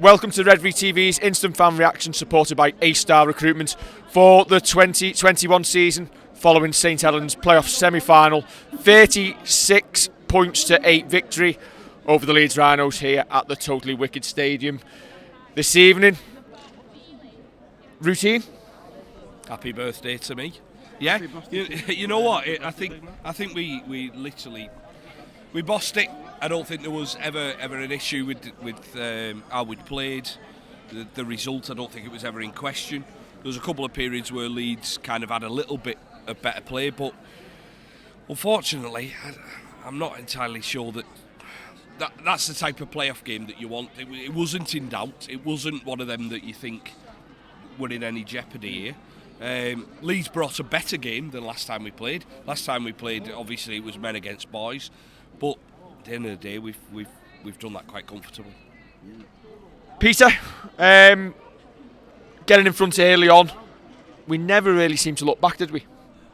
Welcome to Redvee TV's instant fan reaction supported by A-Star Recruitment for the 2021 season following St Helens playoff semi-final. 36 points to 8 victory over the Leeds Rhinos here at the Totally Wicked Stadium. This evening, routine? Happy birthday to me. Yeah, you know what? I think we literally bossed it. I don't think there was ever an issue with how we'd played. The result, I don't think it was ever in question. There was a couple of periods where Leeds kind of had a little bit of better play, but unfortunately, I'm not entirely sure that's the type of playoff game that you want. It wasn't in doubt. It wasn't one of them that you think were in any jeopardy here. Leeds brought a better game than last time we played. Last time we played, obviously, it was men against boys, but at the end of the day, we've done that quite comfortably. Peter, getting in front early on, we never really seemed to look back, did we?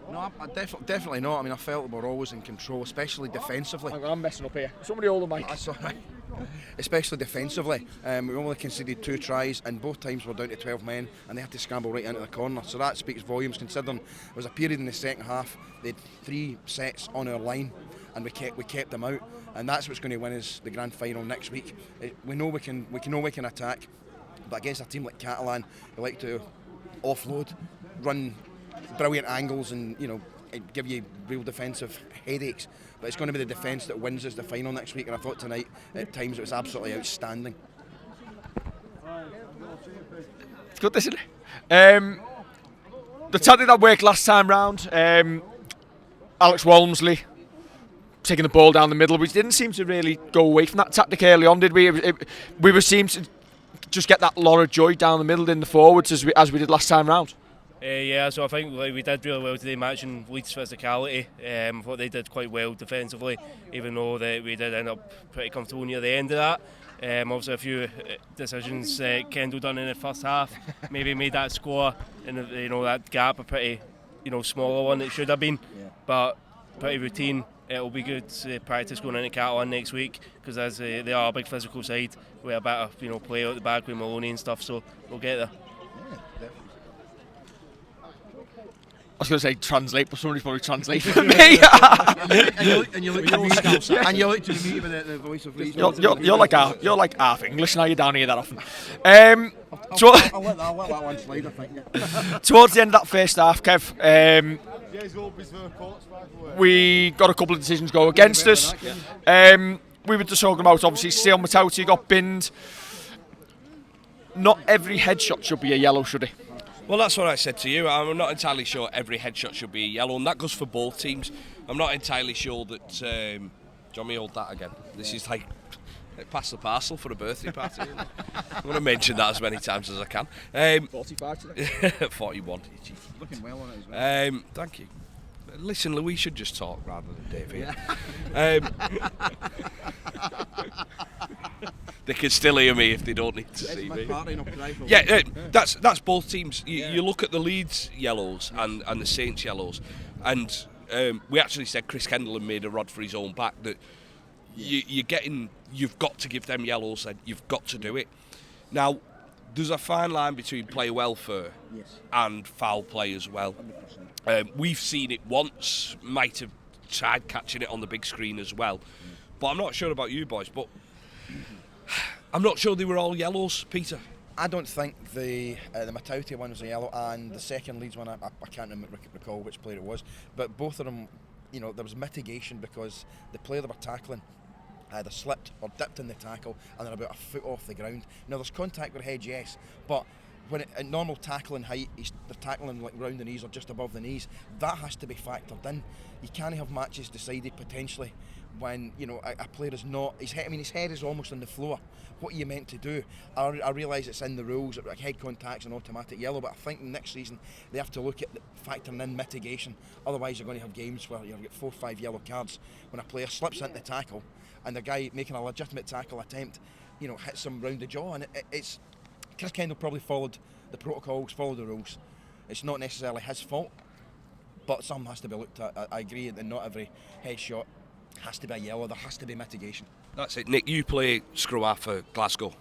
No, definitely not. I mean, I felt we were always in control, especially defensively. I'm messing up here. Somebody hold the mic. That's all right. Especially defensively. We only conceded 2 tries, and both times we're down to 12 men, and they had to scramble right into the corner. So that speaks volumes, considering there was a period in the second half, they had 3 sets on our line, and we kept them out. And that's what's going to win us the grand final next week. We know we can attack, but against a team like Catalan, they like to offload, run brilliant angles, and give you real defensive headaches. But it's going to be the defence that wins us the final next week. And I thought tonight, at times, it was absolutely outstanding. It's good, isn't it? The tactic that worked last time round, Alex Walmsley taking the ball down the middle. We didn't seem to really go away from that tactic early on, did we? We seemed to just get that lot of joy down the middle in the forwards as we did last time round. Yeah, so I think we did really well today, matching Leeds' physicality. I thought they did quite well defensively, even though we did end up pretty comfortable near the end of that. Obviously, a few decisions Kendall done in the first half maybe made that score and that gap a pretty smaller one it should have been, but pretty routine. It'll be good practice going into Catalan next week because as they are a big physical side, we have a better play out the back with Maloney and stuff, so we'll get there. I was going to say translate, but somebody's probably translating for me. and you look to me with the voice of reason. You're like half English now. You're down here that often. I'll let that one slide, I think. Towards the end of that first half, Kev, we got a couple of decisions go against us. We were just talking about, obviously, Sale Matauti got binned. Not every headshot should be a yellow, should it? Well, that's what I said to you. I'm not entirely sure every headshot should be a yellow, and that goes for both teams. I'm not entirely sure that... do you want me to hold that again? This is like pass the parcel for a birthday party. I'm going to mention that as many times as I can. 45 today. 41. Looking well on it as well. Thank you. Listen, Louis should just talk rather than Dave here. They can still hear me if they don't need to see me. Yeah, that's both teams. You look at the Leeds yellows and the Saints yellows, and we actually said Chris Kendall had made a rod for his own back that you've got to give them yellows, and you've got to do it. Now, there's a fine line between play welfare and foul play as well. We've seen it once, might have tried catching it on the big screen as well. But I'm not sure about you boys, but I'm not sure they were all yellows, Peter. I don't think the Matauti one was a yellow, and the second Leeds one, I can't recall which player it was, but both of them, there was mitigation because the player they were tackling either slipped or dipped in the tackle and they're about a foot off the ground. Now there's contact with head, yes, but when at normal tackling height, they're tackling like round the knees or just above the knees. That has to be factored in. You can't have matches decided potentially when a player is not. His head is almost on the floor. What are you meant to do? I realise it's in the rules that head contact's an automatic yellow, but I think next season they have to look at factoring in mitigation. Otherwise, you're going to have games where you'll get 4 or 5 yellow cards when a player slips into the tackle and the guy making a legitimate tackle attempt, hits him round the jaw, and it's. Chris Kendall probably followed the protocols, followed the rules. It's not necessarily his fault, but some has to be looked at. I agree that not every headshot has to be a yellow. There has to be mitigation. That's it. Nick, you play scrum half for Glasgow.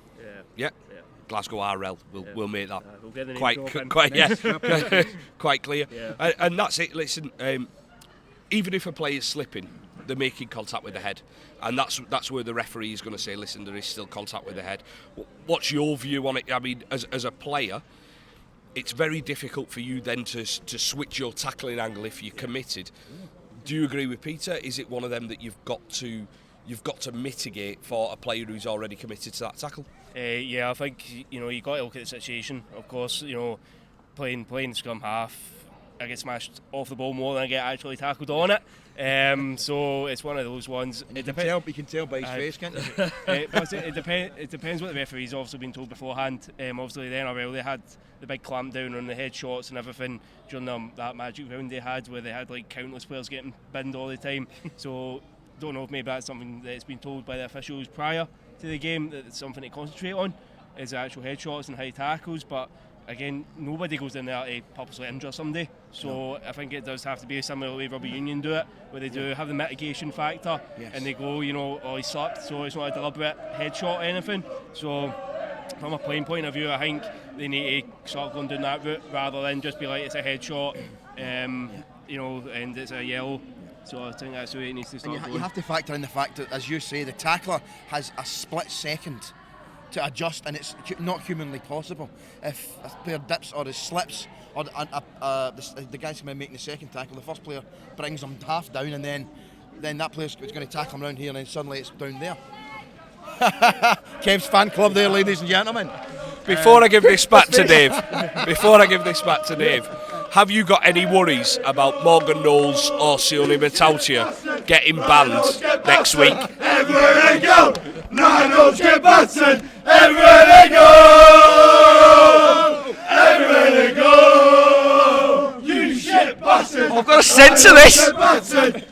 Yeah. Glasgow RL will make that we'll get the name quite drop in. quite clear. Yeah. And that's it. Listen, even if a player's slipping, they're making contact with the head, and that's where the referee is going to say, listen, there is still contact with the head. What's your view on it? I mean, as a player, it's very difficult for you then to switch your tackling angle if you're committed. Do you agree with Peter? Is it one of them that you've got to mitigate for a player who's already committed to that tackle? Yeah, I think you got to look at the situation. Of course, playing scrum half, I get smashed off the ball more than I get actually tackled on it. So it's one of those ones. You can tell by his face, can't you? It depends what the referee's obviously been told beforehand. Obviously, the NRL, they had the big clamp down on the headshots and everything during that magic round they had, where they had like countless players getting binned all the time. So don't know if maybe that's something that's been told by the officials prior to the game, that it's something to concentrate on, is the actual headshots and high tackles. But again, nobody goes in there to purposely injure somebody, so I think it does have to be similar to the way Rugby Union do it, where they do have the mitigation factor, and they go, he slipped, so it's not a deliberate headshot or anything. So from a playing point of view, I think they need to start going down that route rather than just be like, it's a headshot, and it's a yellow. So I think that's the way it needs to start going. You have to factor in the fact that, as you say, the tackler has a split second to adjust, and it's not humanly possible. If a player dips or slips, or the guy's going to make the second tackle, the first player brings him half down, and then that player's going to tackle him around here, and then suddenly it's down there. Kev's fan club there, ladies and gentlemen. Before I give this back to Dave, have you got any worries about Morgan Knowles or Sione Matautia getting banned next week? Everywhere they go, Rhinos get battered. Everywhere they go, everywhere they go, you shit bastards. I've got a sense of this.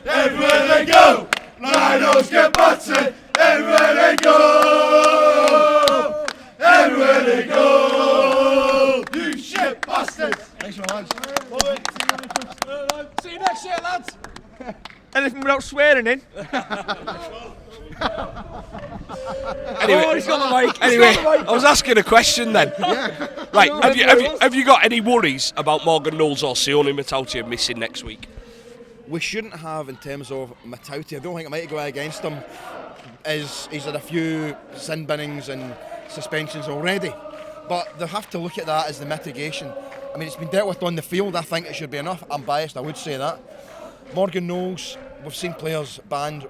Everywhere they go, Rhinos get battered. Everywhere they go, everywhere they go, you shit bastards. Thanks very much. See you next year, lads. Anything without swearing in? Anyway, he's got the mic. Anyway, I was asking a question then. Right, have you got any worries about Morgan Knowles or Sione Matautia missing next week? We shouldn't have, in terms of Matautia. The only thing that might go against him is he's had a few sin binnings and suspensions already. But they have to look at that as the mitigation. I mean, it's been dealt with on the field. I think it should be enough. I'm biased, I would say that. Morgan Knowles, we've seen players banned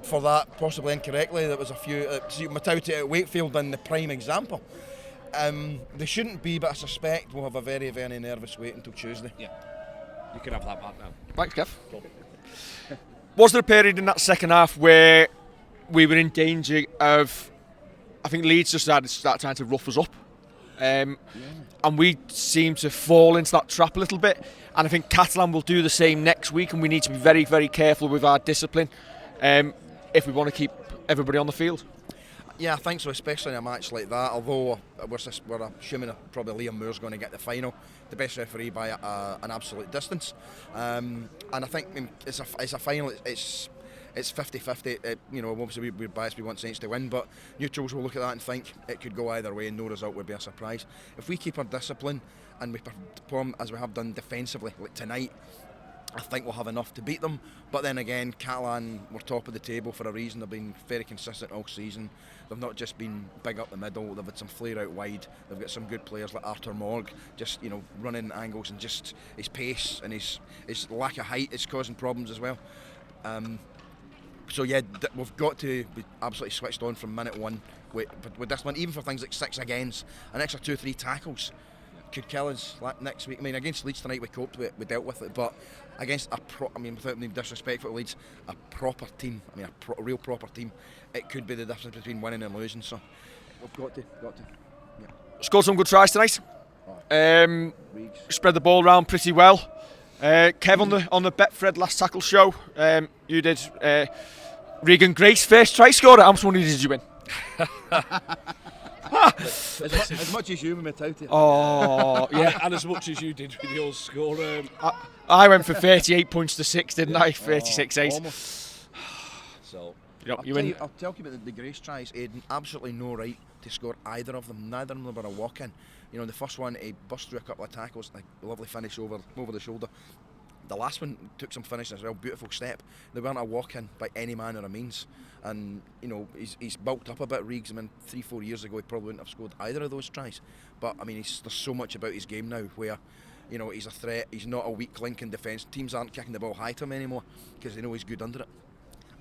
for that, possibly incorrectly. There was a few. Matautia at Wakefield in the prime example. They shouldn't be, but I suspect we'll have a very, very nervous wait until Tuesday. Yeah, you can have that back now. Thanks, Kev. Was there a period in that second half where we were in danger of, I think Leeds just started trying to rough us up, and we seem to fall into that trap a little bit, and I think Catalan will do the same next week, and we need to be very, very careful with our discipline if we want to keep everybody on the field. Yeah, I think so, especially in a match like that, although we're assuming that probably Liam Moore's going to get the final, the best referee by an absolute distance, and I think it's a final, it's 50-50. Obviously we're biased, we want Saints to win, but neutrals will look at that and think it could go either way and no result would be a surprise. If we keep our discipline and we perform as we have done defensively, like tonight, I think we'll have enough to beat them. But then again, Catalan were top of the table for a reason. They've been very consistent all season. They've not just been big up the middle, they've had some flair out wide. They've got some good players like Arthur Morg, just running angles, and just his pace and his lack of height is causing problems as well. So yeah, we've got to be absolutely switched on from minute one with this one, even for things like 6 against, an extra 2-3 tackles could kill us next week. I mean, against Leeds tonight we coped with it, we dealt with it, but against without any disrespect for Leeds, a proper team, a real proper team, it could be the difference between winning and losing. So we've got to. Yeah. Scored some good tries tonight. Spread the ball around pretty well. Kev on the Betfred last tackle show, you did Regan Grace first try scorer. How much money did you win? as much as you with Matautia. Oh yeah, and as much as you did with your score. I went for 38 points to 6, didn't I? 36-8. So you win. I'll tell you about the Grace tries. He had absolutely no right to score either of them. Neither of them were a walk-in. You know, the first one, he burst through a couple of tackles, a lovely finish over the shoulder. The last one took some finishing as well, beautiful step. They weren't a walk-in by any manner of means. And, you know, he's bulked up a bit, Reeves. I mean, 3-4 years ago he probably wouldn't have scored either of those tries. But, I mean, there's so much about his game now where, you know, he's a threat, he's not a weak link in defence. Teams aren't kicking the ball high to him anymore because they know he's good under it.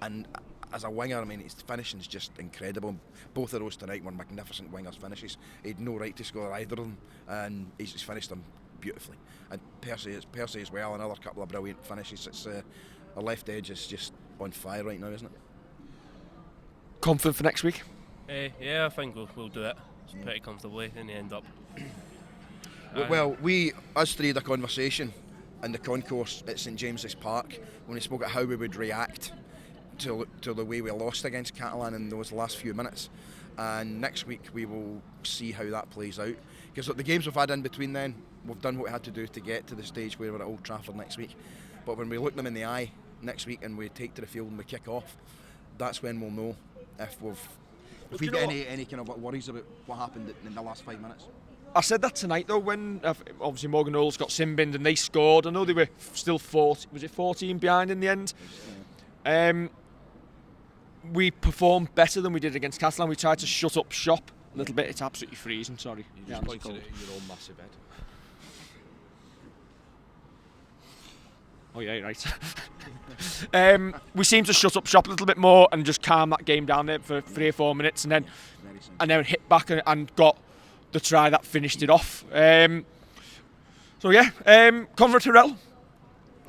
And as a winger, I mean, his finishing's just incredible. Both of those tonight were magnificent wingers finishes. He had no right to score either of them, and he's finished them beautifully. And Percy as well, another couple of brilliant finishes. It's our left edge is just on fire right now, isn't it? Confident for next week? Yeah, I think we'll do it pretty comfortably in the end up. Well, us three had a conversation in the concourse at St James's Park when we spoke about how we would react to the way we lost against Catalan in those last few minutes. And next week we will see how that plays out. Because the games we've had in between then, we've done what we had to do to get to the stage where we're at Old Trafford next week. But when we look them in the eye next week and we take to the field and we kick off, that's when we'll know if we've got any kind of worries about what happened in the last 5 minutes. I said that tonight though when obviously Morgan Knowles got sin-binned and they scored. I know they were still 14 behind in the end. We performed better than we did against Catalan. We tried to shut up shop a little bit. It's absolutely freezing, sorry. You just pointed at your own massive head. Oh yeah, right. We seemed to shut up shop a little bit more and just calm that game down there for 3 or 4 minutes, and then hit back and got the try that finished it off. So yeah, Conrad Harrell.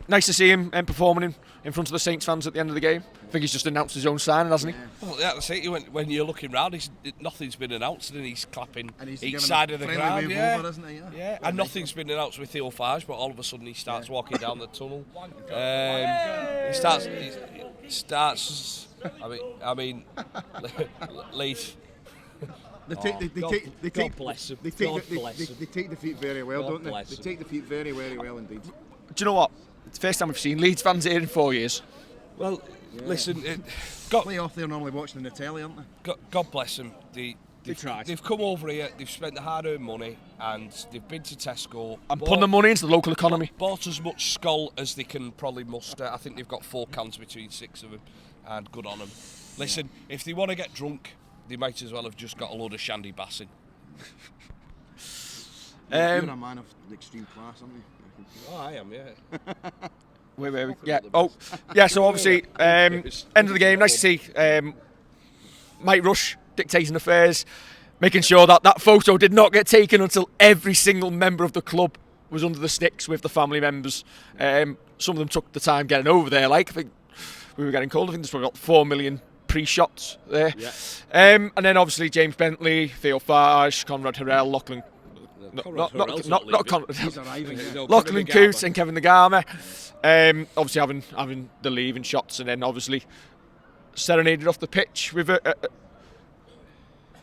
Nice to see him performing in front of the Saints fans at the end of the game. I think he's just announced his own signing, hasn't he? Well, yeah, that's it. When you're looking round, nothing's been announced, and he's clapping And he's each side of the ground. Yeah. Over, isn't he? Yeah, and nothing's been announced with Theo Farge, but all of a sudden he starts walking down the tunnel. He starts. I mean, Leeds. They take God bless him. They take defeat very well, don't they? They take defeat very, very well indeed. Do you know what? It's the first time we've seen Leeds fans here in 4 years. Well, listen, Play off, they're normally watching the telly, aren't they? God bless them. tried. They've come over here, they've spent the hard-earned money, and they've been to Tesco. And putting the money into the local economy. Bought as much skull as they can probably muster. I think they've got 4 cans between 6 of them, and good on them. Listen, if they want to get drunk, they might as well have just got a load of shandy bassing. You're a man of extreme class, aren't you? Oh, I am, yeah. Wait. Yeah. Oh, yeah. So obviously, end of the game. Nice to see Mike Rush dictating affairs, making sure that photo did not get taken until every single member of the club was under the sticks with the family members. Some of them took the time getting over there. Like, I think we were getting cold. I think there's probably about 4 million pre-shots there. Yeah. And then obviously James Bentley, Theo Farge, Conrad Harrell, Lachlan. Not Conrad. He's arriving. Lachlan Coote and Kevin Nagama. Obviously having the leaving shots, and then obviously serenaded off the pitch with a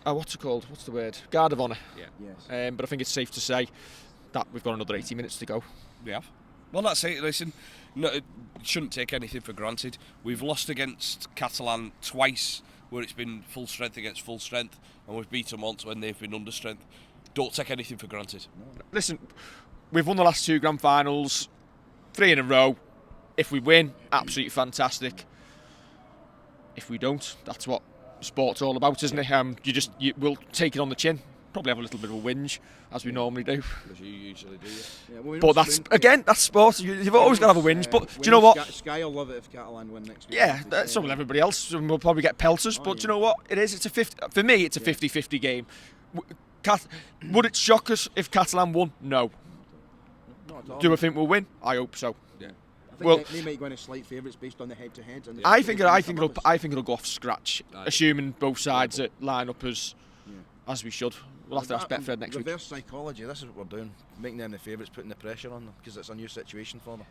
what's it called? What's the word? Guard of honour. Yeah. Yes. But I think it's safe to say that we've got another 80 minutes to go. We have. Well, that's it. Listen, no, it shouldn't take anything for granted. We've lost against Catalan twice, where it's been full strength against full strength, and we've beat them once when they've been under strength. Don't take anything for granted. Listen, we've won the last 2 grand finals, 3 in a row. If we win, absolutely fantastic. If we don't, that's what sport's all about, isn't it? We'll take it on the chin. Probably have a little bit of a whinge, as we normally do. As you usually do. Yeah, well, But that's sport. You've always got to have a whinge. But do you know what? Sky will love it if Catalan win next week. Yeah, so will everybody else. And we'll probably get pelters. But do you know what? It's a 50. For me, it's a 50-50 game. Would it shock us if Catalan won? No. Not at all. Do I think we'll win? I hope so. Yeah. I think they might go in as slight favourites based on the head-to-heads. I think it'll go off scratch, assuming both sides line up as we should. We'll have to ask Betfred next week. Reverse psychology, this is what we're doing, making them the favourites, putting the pressure on them, because it's a new situation for them.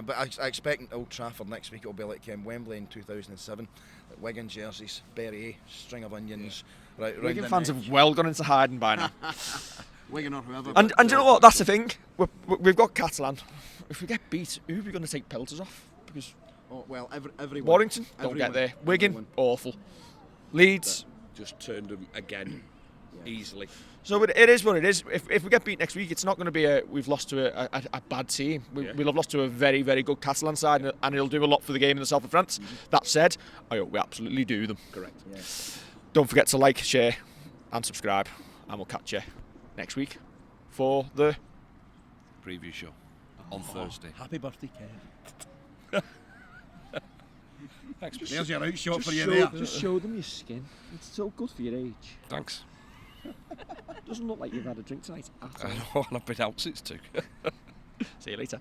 But I expect Old Trafford next week it'll be like Wembley in 2007, like Wigan jerseys, Berry, string of onions. Right, Wigan fans have well gone into hiding by now. Wigan or whoever. And do you know what? That's the thing. We've got Catalan. If we get beat, who are we going to take pelters off? Because everyone. Warrington, don't get there. Wigan, awful. Leeds, Just turned them again. easily. So it is what it is. If we get beat next week, it's not going to be we've lost to a bad team. We'll have lost to a very, very good Catalan side, and it'll do a lot for the game in the south of France. That said, I hope we absolutely do them. Correct. Yeah. Don't forget to like, share, and subscribe, and we'll catch you next week for the Preview show on Thursday. Happy birthday, Kev. Thanks. There's your outshot for you show, there. just show them your skin. It's so good for your age. Thanks. Doesn't look like you've had a drink tonight at all. I know, and I've been out since 2. See you later.